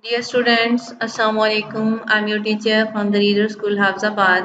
Dear students, Assalamu alaikum. I'm your teacher from the Reader School Hafzabad.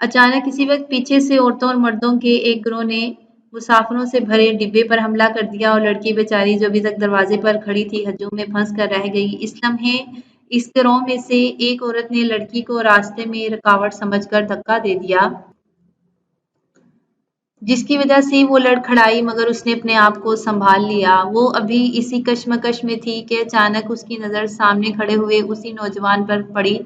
اچانک کسی وقت پیچھے سے عورتوں اور مردوں کے ایک گروہ نے مسافروں سے بھرے ڈبے پر حملہ کر دیا اور لڑکی بیچاری جو ابھی تک دروازے پر کھڑی تھی ہجوم میں پھنس کر رہ گئی۔ اس لمحے اس گروہ میں سے ایک عورت نے لڑکی کو راستے میں رکاوٹ سمجھ کر دھکا دے دیا، جس کی وجہ سے وہ لڑکھڑائی مگر اس نے اپنے آپ کو سنبھال لیا۔ وہ ابھی اسی کشمکش میں تھی کہ اچانک اس کی نظر سامنے کھڑے ہوئے اسی نوجوان پر پڑی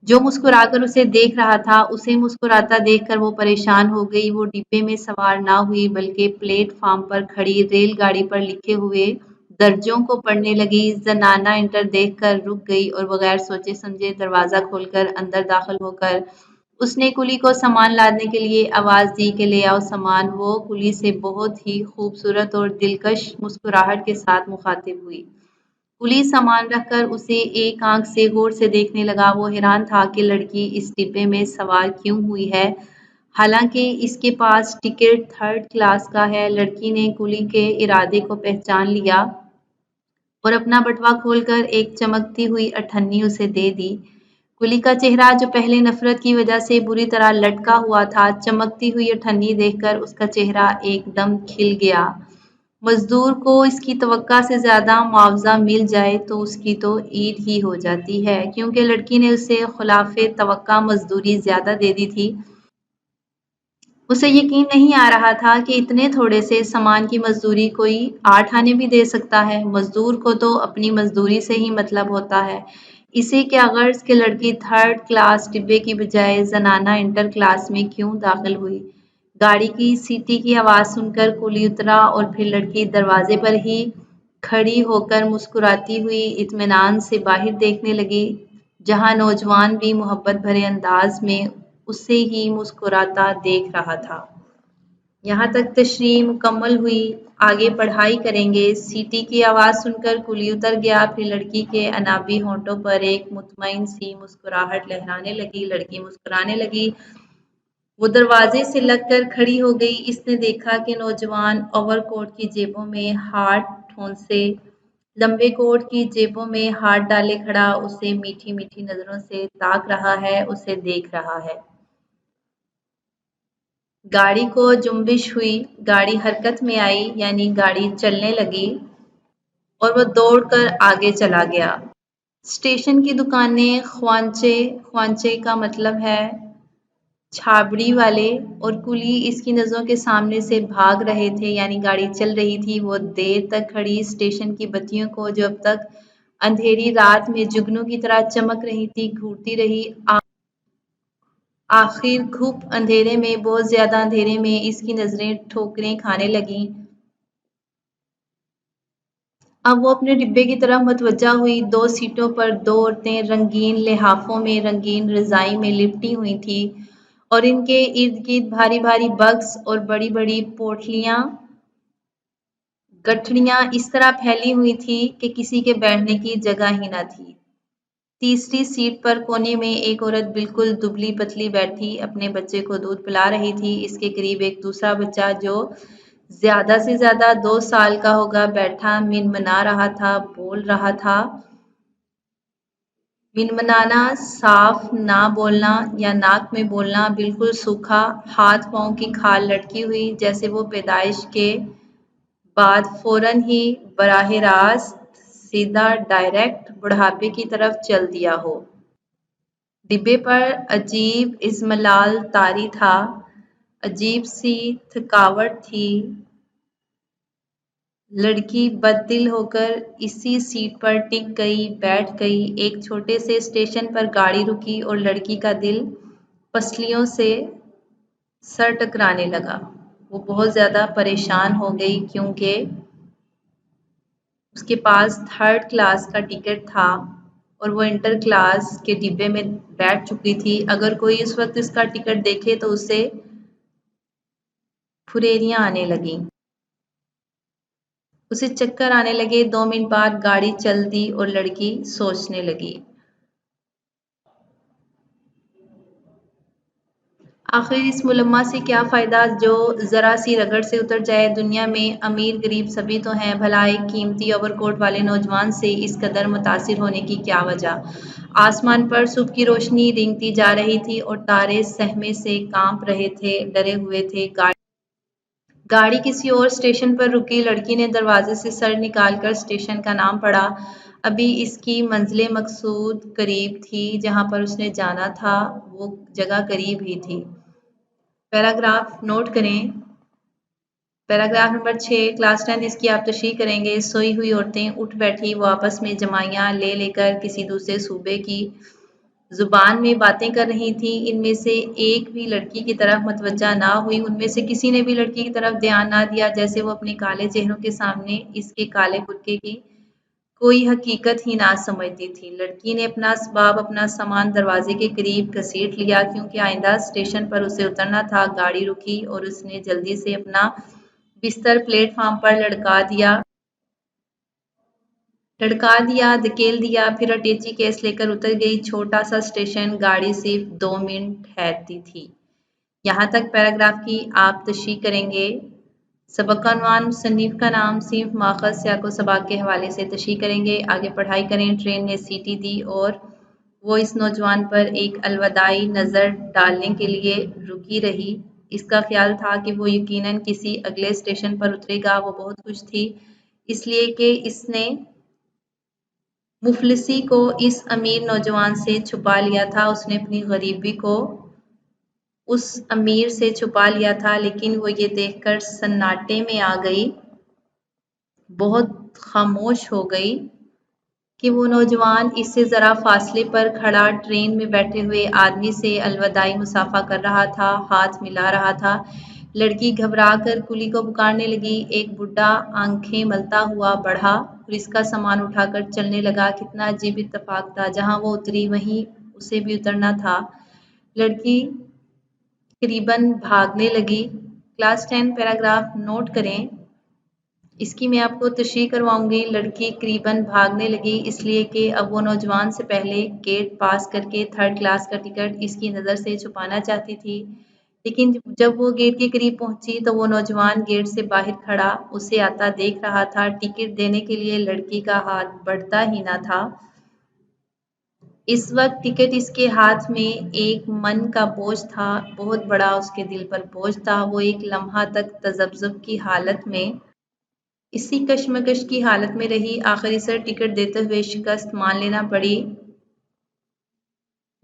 جو مسکرا کر اسے دیکھ رہا تھا۔ اسے مسکراتا دیکھ کر وہ پریشان ہو گئی۔ وہ ڈبے میں سوار نہ ہوئی بلکہ پلیٹ فارم پر کھڑی ریل گاڑی پر لکھے ہوئے درجوں کو پڑھنے لگی۔ زنانہ انٹر دیکھ کر رک گئی اور بغیر سوچے سمجھے دروازہ کھول کر اندر داخل ہو کر اس نے کلی کو سامان لانے کے لیے آواز دی کہ لے آؤ سامان۔ وہ کلی سے بہت ہی خوبصورت اور دلکش مسکراہٹ کے ساتھ مخاطب ہوئی۔ کلی سامان رکھ کر اسے ایک آنکھ سے غور سے دیکھنے لگا۔ وہ حیران تھا کہ لڑکی اس ڈبے میں سوار کیوں ہوئی ہے، حالانکہ اس کے پاس ٹکٹ تھرڈ کلاس کا ہے۔ لڑکی نے کلی کے ارادے کو پہچان لیا اور اپنا بٹوا کھول کر ایک چمکتی ہوئی اٹھنی اسے دے دی۔ کلی کا چہرہ جو پہلے نفرت کی وجہ سے بری طرح لٹکا ہوا تھا، چمکتی ہوئی اٹھنی دیکھ کر اس کا چہرہ ایک دم کھل گیا۔ مزدور کو اس کی توقع سے زیادہ معاوضہ مل جائے تو اس کی تو عید ہی ہو جاتی ہے، کیونکہ لڑکی نے اسے خلاف توقع مزدوری زیادہ دے دی تھی۔ اسے یقین نہیں آ رہا تھا کہ اتنے تھوڑے سے سامان کی مزدوری کوئی 8 آنے بھی دے سکتا ہے۔ مزدور کو تو اپنی مزدوری سے ہی مطلب ہوتا ہے، اسے کیا غرض کہ لڑکی تھرڈ کلاس ڈبے کی بجائے زنانہ انٹر کلاس میں کیوں داخل ہوئی۔ گاڑی کی سیٹی کی آواز سن کر کلی اترا اور پھر لڑکی دروازے پر ہی کھڑی ہو کر مسکراتی ہوئی اطمینان سے باہر دیکھنے لگی، جہاں نوجوان بھی محبت بھرے انداز میں اسے ہی مسکراتا دیکھ رہا تھا۔ یہاں تک تشریح مکمل ہوئی، آگے پڑھائی کریں گے۔ سیٹی کی آواز سن کر کلی اتر گیا، پھر لڑکی کے انابی ہونٹوں پر ایک مطمئن سی مسکراہٹ لہرانے لگی۔ لڑکی مسکرانے لگی، وہ دروازے سے لگ کر کھڑی ہو گئی۔ اس نے دیکھا کہ نوجوان اوور کوٹ کی جیبوں میں ہاتھ ٹھونسے، لمبے کوٹ کی جیبوں میں ہاتھ ڈالے کھڑا اسے میٹھی میٹھی نظروں سے تاک رہا ہے، اسے دیکھ رہا ہے۔ گاڑی کو جنبش ہوئی، گاڑی حرکت میں آئی، یعنی گاڑی چلنے لگی اور وہ دوڑ کر آگے چلا گیا۔ اسٹیشن کی دکانیں خوانچے، خوانچے کا مطلب ہے چھابڑی والے، اور کلی اس کی نظروں کے سامنے سے بھاگ رہے تھے، یعنی گاڑی چل رہی تھی۔ وہ دیر تک کھڑی اسٹیشن کی بتیوں کو جو اب تک اندھیری رات میں جگنوں کی طرح چمک رہی تھی گھورتی رہی۔ آخر گھپ اندھیرے میں، بہت زیادہ اندھیرے میں اس کی نظریں ٹھوکریں کھانے لگیں۔ اب وہ اپنے ڈبے کی طرف متوجہ ہوئی۔ 2 سیٹوں پر 2 عورتیں رنگین لحافوں میں، رنگین رضائی میں لپٹی ہوئی تھیں اور ان کے ارد گرد بھاری بھاری بکس اور بڑی بڑی پوٹلیاں، گٹھڑیاں اس طرح پھیلی ہوئی تھیں کہ کسی کے بیٹھنے کی جگہ ہی نہ تھی۔ تیسری سیٹ پر کونے میں ایک عورت بالکل دبلی پتلی بیٹھی اپنے بچے کو دودھ پلا رہی تھی۔ اس کے قریب ایک دوسرا بچہ جو زیادہ سے زیادہ 2 سال کا ہوگا بیٹھا منمنا رہا تھا، بول رہا تھا۔ منمنانا، صاف نہ بولنا یا ناک میں بولنا، بالکل سوکھا، ہاتھ پاؤں کی کھال لٹکی ہوئی جیسے وہ پیدائش کے بعد فوراً ہی براہ راست سیدھا ڈائریکٹ بڑھاپے کی طرف چل دیا ہو۔ ڈبے پر عجیب ازملال طاری تھا، عجیب سی تھکاوٹ تھی۔ لڑکی بد دل ہو کر اسی سیٹ پر ٹک گئی، بیٹھ گئی۔ ایک چھوٹے سے اسٹیشن پر گاڑی رکی اور لڑکی کا دل پسلیوں سے سر ٹکرانے لگا۔ وہ بہت زیادہ پریشان ہو گئی کیونکہ اس کے پاس تھرڈ کلاس کا ٹکٹ تھا اور وہ انٹر کلاس کے ڈبے میں بیٹھ چکی تھی۔ اگر کوئی اس وقت اس کا ٹکٹ دیکھے تو اسے پھریریاں آنے لگیں، اسے چکر آنے لگے۔ 2 منٹ بعد گاڑی چل دی اور لڑکی سوچنے لگی۔ آخر اس ملمہ سے کیا فائدہ جو ذرا سی رگڑ سے اتر جائے؟ دنیا میں امیر غریب سبھی تو ہیں، بھلا ایک قیمتی اوور کوٹ والے نوجوان سے اس قدر متاثر ہونے کی کیا وجہ؟ آسمان پر صبح کی روشنی رینگتی جا رہی تھی اور تارے سہمے سے کانپ رہے تھے، ڈرے ہوئے تھے۔ گاڑی کسی اور اسٹیشن پر رکی، لڑکی نے دروازے سے سر نکال کر اسٹیشن کا نام پڑھا۔ ابھی اس کی منزل مقصود قریب تھی، جہاں پر اس نے جانا تھا وہ جگہ قریب ہی تھی۔ پیراگراف نوٹ کریں۔ پیراگراف نمبر 6 کلاس 10 اس کی آپ تشریح کریں گے۔ سوئی ہوئی عورتیں اٹھ بیٹھی، وہ آپس میں جمائیاں لے لے کر کسی دوسرے صوبے کی زبان میں باتیں کر رہی تھیں۔ ان میں سے ایک بھی لڑکی کی طرف متوجہ نہ ہوئی، ان میں سے کسی نے بھی لڑکی کی طرف دھیان نہ دیا، جیسے وہ اپنے کالے چہروں کے سامنے اس کے کالے برقعے کی کوئی حقیقت ہی نہ سمجھتی تھی۔ لڑکی نے اپنا اسباب، اپنا سامان دروازے کے قریب گھسیٹ لیا، کیونکہ آئندہ اسٹیشن پر اسے اترنا تھا۔ گاڑی رکی اور اس نے جلدی سے اپنا بستر پلیٹ فارم پر دھکیل دیا، پھر اٹیچی کیس لے کر اتر گئی۔ چھوٹا سا اسٹیشن، گاڑی صرف 2 منٹ ٹھہرتی تھی۔ یہاں تک پیراگراف کی آپ تشریح کریں گے۔ سبق کا عنوان، مصنف کا نام، صنف، ماخذ، سیاق و سباق کے حوالے سے تشریح کریں گے۔ آگے پڑھائی کریں۔ ٹرین نے سیٹی دی اور وہ اس نوجوان پر ایک الوداعی نظر ڈالنے کے لیے رکی رہی۔ اس کا خیال تھا کہ وہ یقیناً کسی اگلے اسٹیشن پر اترے گا۔ وہ بہت خوش تھی، اس لیے کہ اس نے مفلسی کو اس امیر نوجوان سے چھپا لیا تھا۔ اس نے اپنی غریبی کو اس امیر سے چھپا لیا تھا، لیکن وہ یہ دیکھ کر سناٹے میں آ گئی، بہت خاموش ہو گئی کہ وہ نوجوان اس سے ذرا فاصلے پر کھڑا ٹرین میں بیٹھے ہوئے آدمی سے الوداعی مصافحہ کر رہا تھا، ہاتھ ملا رہا تھا۔ لڑکی گھبرا کر کلی کو پکارنے لگی۔ ایک بوڑھا آنکھیں ملتا ہوا بڑھا اور اس کا سامان اٹھا کر چلنے لگا۔ کتنا عجیب اتفاق تھا، جہاں وہ اتری وہیں اسے بھی اترنا تھا۔ لڑکی قریباً بھاگنے لگی۔ کلاس 10 پیراگراف نوٹ کریں۔ اس کی میں آپ کو تشریح کرواؤں گی۔ لڑکی قریباً بھاگنے لگی، اس لیے کہ اب وہ نوجوان سے پہلے گیٹ پاس کر کے 3rd کلاس کا ٹکٹ اس کی نظر سے چھپانا چاہتی تھی۔ لیکن جب وہ گیٹ کے قریب پہنچی تو وہ نوجوان گیٹ سے باہر کھڑا اسے آتا دیکھ رہا تھا۔ ٹکٹ دینے کے لیے لڑکی کا ہاتھ بڑھتا ہی نہ تھا۔ اس وقت ٹکٹ اس کے ہاتھ میں ایک من کا بوجھ تھا، بہت بڑا اس کے دل پر بوجھ تھا۔ وہ ایک لمحہ تک تذبذب کی حالت میں، اسی کشمکش کی حالت میں رہی۔ آخر اسے ٹکٹ دیتے ہوئے شکست مان لینا پڑی۔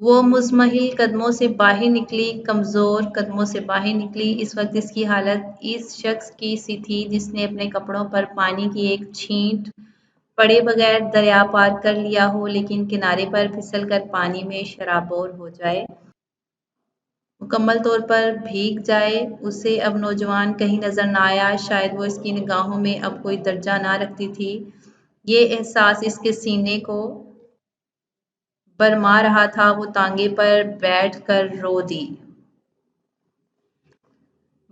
وہ مزمحل قدموں سے باہر نکلی، کمزور قدموں سے باہر نکلی۔ اس وقت اس کی حالت اس شخص کی سی تھی جس نے اپنے کپڑوں پر پانی کی ایک چھینٹ پڑے بغیر دریا پار کر لیا ہو، لیکن کنارے پر پھسل کر پانی میں شرابور ہو جائے، مکمل طور پر بھیگ جائے۔ اسے اب نوجوان کہیں نظر نہ آیا، شاید وہ اس کی نگاہوں میں اب کوئی درجہ نہ رکھتی تھی۔ یہ احساس اس کے سینے کو بھرما رہا تھا۔ وہ تانگے پر بیٹھ کر رو دی۔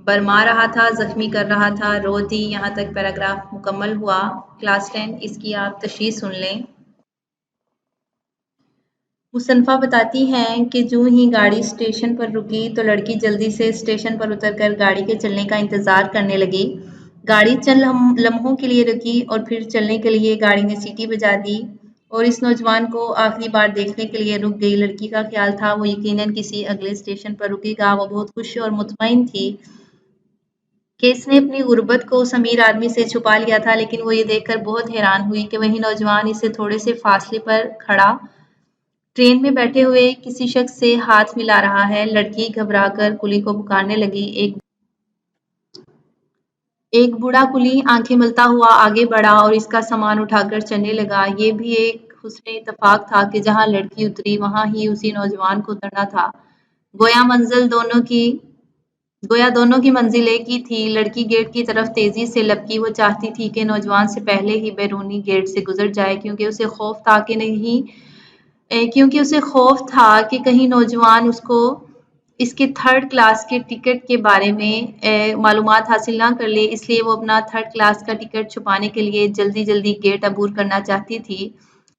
بھرما رہا تھا، زخمی کر رہا تھا، رو دی۔ یہاں تک پیراگراف مکمل ہوا۔ کلاس 10 اس کی آپ تشریح سن لیں۔ مصنفہ بتاتی ہیں کہ جوں ہی گاڑی اسٹیشن پر رکی تو لڑکی جلدی سے اسٹیشن پر اتر کر گاڑی کے چلنے کا انتظار کرنے لگی۔ گاڑی چند لمحوں کے لیے رکی اور پھر چلنے کے لیے گاڑی نے سیٹی بجا دی اور اس نوجوان کو آخری بار دیکھنے کے لیے رک گئی۔ لڑکی کا خیال تھا وہ یقیناً کسی اگلے اسٹیشن پر رکے گا۔ وہ بہت خوش اور مطمئن تھی کہ اس نے اپنی غربت کو اس امیر آدمی سے چھپا لیا تھا، لیکن وہ یہ دیکھ کر بہت حیران ہوئی کہ وہی نوجوان اسے تھوڑے سے فاصلے پر کھڑا ٹرین میں بیٹھے ہوئے کسی شخص سے ہاتھ ملا رہا ہے۔ لڑکی گھبرا کر کلی کو پکارنے لگی۔ ایک بوڑھا کلی آنکھیں ملتا ہوا آگے بڑھا اور اس کا سامان اٹھا کر چلنے لگا۔ یہ بھی ایک حسن اتفاق تھا کہ جہاں لڑکی اتری وہاں ہی اسی نوجوان کو اترنا تھا۔ گویا دونوں کی منزل ایک ہی تھی۔ لڑکی گیٹ کی طرف تیزی سے لپکی۔ وہ چاہتی تھی کہ نوجوان سے پہلے ہی بیرونی گیٹ سے گزر جائے، کیونکہ اسے خوف تھا کہ کہیں نوجوان اس کے 3rd کلاس کے ٹکٹ کے بارے میں معلومات حاصل نہ کر لے۔ اس لیے وہ اپنا 3rd کلاس کا ٹکٹ چھپانے کے لیے جلدی گیٹ عبور کرنا چاہتی تھی۔